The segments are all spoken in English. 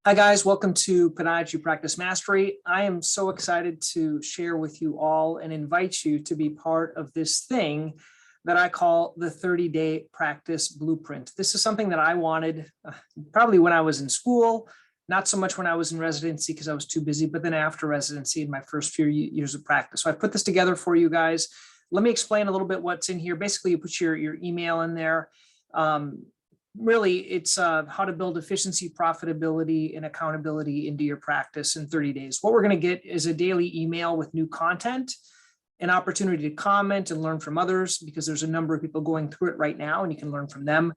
Hi guys, welcome to Podiatry Practice Mastery. I am so excited to share with you all and invite you to be part of this thing that I call the 30-day practice blueprint. This is something that I wanted probably when I was in school, not so much when I was in residency because I was too busy, but then after residency in my first few years of practice. So I put this together for you guys. Let me explain a little bit what's in here. Basically, you put your email in there. Really, it's how to build efficiency, profitability, and accountability into your practice in 30 days. What we're going to get is a daily email with new content, an opportunity to comment and learn from others, because there's a number of people going through it right now and you can learn from them.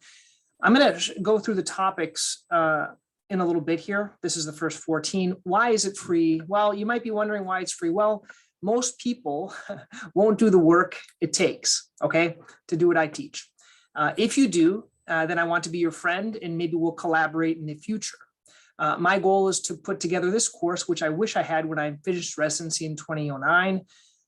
I'm going to go through the topics in a little bit here. This is the first 14. Why is it free? Well, you might be wondering why it's free. Well, most people won't do the work it takes, okay, to do what I teach. If you do, then I want to be your friend and maybe we'll collaborate in the future. My goal is to put together this course, which I wish I had when I finished residency in 2009,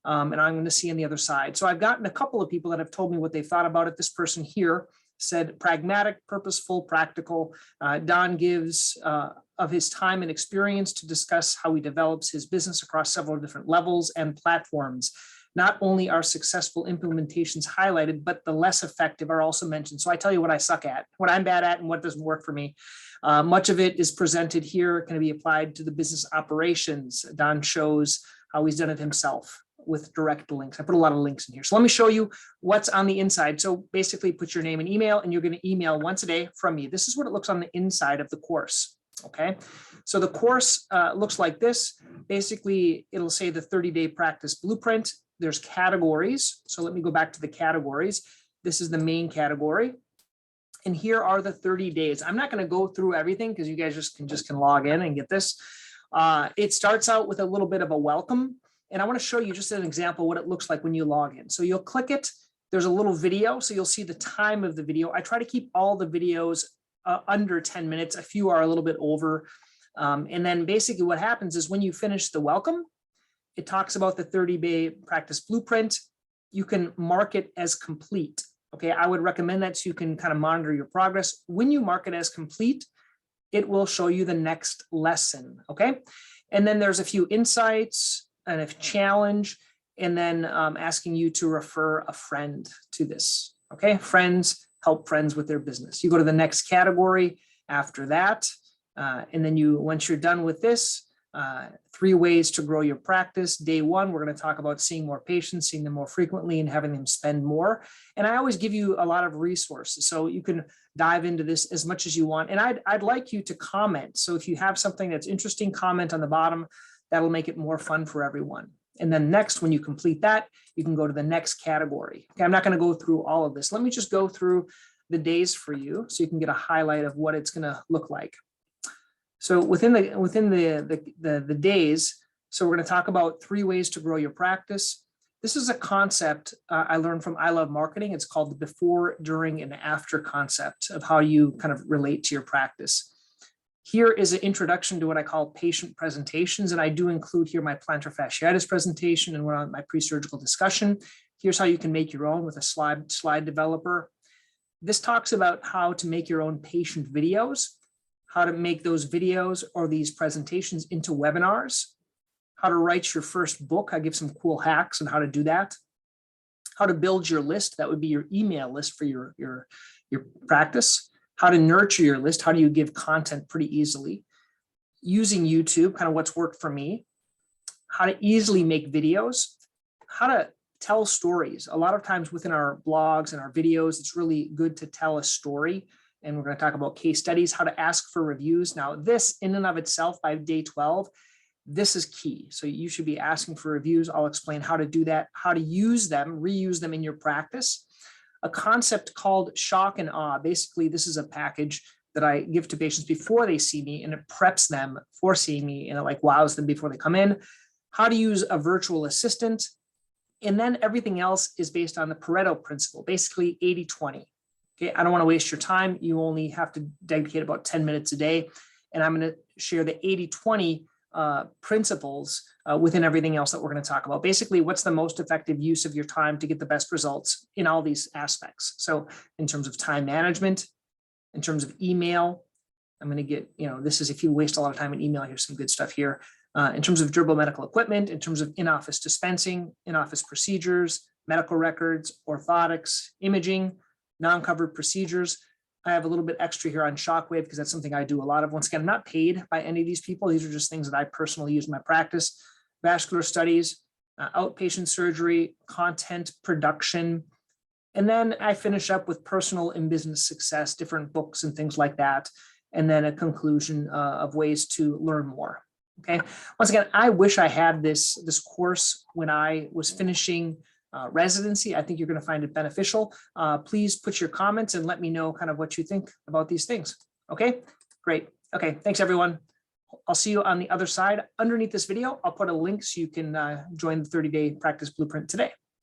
and I'm going to see on the other side. So I've gotten a couple of people that have told me what they thought about it. This person here said pragmatic, purposeful, practical. Don gives of his time and experience to discuss how he develops his business across several different levels and platforms. Not only are successful implementations highlighted, but the less effective are also mentioned. So I tell you what I suck at, what I'm bad at, and what doesn't work for me. Much of it is presented here, can be applied to the business operations. Don shows how he's done it himself with direct links. I put a lot of links in here. So let me show you what's on the inside. So basically put your name and email, and you're going to email once a day from me. This is what it looks on the inside of the course. Okay, so the course looks like this. Basically, it'll say the 30-day practice blueprint. There's categories. So let me go back to the categories. This is the main category. And here are the 30 days. I'm not going to go through everything because you guys just can log in and get this. It starts out with a little bit of a welcome. And I want to show you just an example what it looks like when you log in. So you'll click it. There's a little video. So you'll see the time of the video. I try to keep all the videos under 10 minutes. A few are a little bit over. And then basically what happens is when you finish the welcome, it talks about the 30-day practice blueprint. You can mark it as complete. Okay, I would recommend that so you can kind of monitor your progress. When you mark it as complete, it will show you the next lesson. Okay, and then there's a few insights and a challenge, and then asking you to refer a friend to this. Okay, friends help friends with their business. You go to the next category after that, and then once you're done with this, 3 ways to grow your practice. Day 1, we're going to talk about seeing more patients, seeing them more frequently, and having them spend more. And I always give you a lot of resources, so you can dive into this as much as you want. And I'd like you to comment. So if you have something that's interesting, comment on the bottom. That'll make it more fun for everyone. And then next, when you complete that, you can go to the next category. Okay, I'm not going to go through all of this. Let me just go through the days for you so you can get a highlight of what it's going to look like. So within the days, so we're going to talk about 3 ways to grow your practice. This is a concept I learned from I Love Marketing. It's called the before, during, and after concept of how you kind of relate to your practice. Here is an introduction to what I call patient presentations, and I do include here my plantar fasciitis presentation and my pre-surgical discussion. Here's how you can make your own with a slide developer. This talks about how to make your own patient videos, how to make those videos or these presentations into webinars, how to write your first book. I give some cool hacks on how to do that, how to build your list. That would be your email list for your practice, how to nurture your list. How do you give content pretty easily? Using YouTube, kind of what's worked for me, how to easily make videos, how to tell stories. A lot of times within our blogs and our videos, it's really good to tell a story. And we're going to talk about case studies, how to ask for reviews. Now, this in and of itself by day 12, this is key. So you should be asking for reviews. I'll explain how to do that, how to use them, reuse them in your practice. A concept called shock and awe. Basically, this is a package that I give to patients before they see me, and it preps them for seeing me, and it like wows them before they come in. How to use a virtual assistant. And then everything else is based on the Pareto principle, basically 80-20. Okay, I don't want to waste your time. You only have to dedicate about 10 minutes a day. And I'm going to share the 80-20 principles within everything else that we're going to talk about. Basically, what's the most effective use of your time to get the best results in all these aspects? So in terms of time management, in terms of email, I'm going to get, this is if you waste a lot of time in email, here's some good stuff here. In terms of durable medical equipment, in terms of in-office dispensing, in-office procedures, medical records, orthotics, imaging, non-covered procedures. I have a little bit extra here on Shockwave because that's something I do a lot of. Once again, I'm not paid by any of these people. These are just things that I personally use in my practice. Vascular studies, outpatient surgery, content production. And then I finish up with personal and business success, different books and things like that. And then a conclusion of ways to learn more. Okay. Once again, I wish I had this course when I was finishing residency. I think you're going to find it beneficial. Please put your comments and let me know kind of what you think about these things. Okay, great. Okay, thanks everyone. I'll see you on the other side. Underneath this video, I'll put a link so you can join the 30-day practice blueprint today.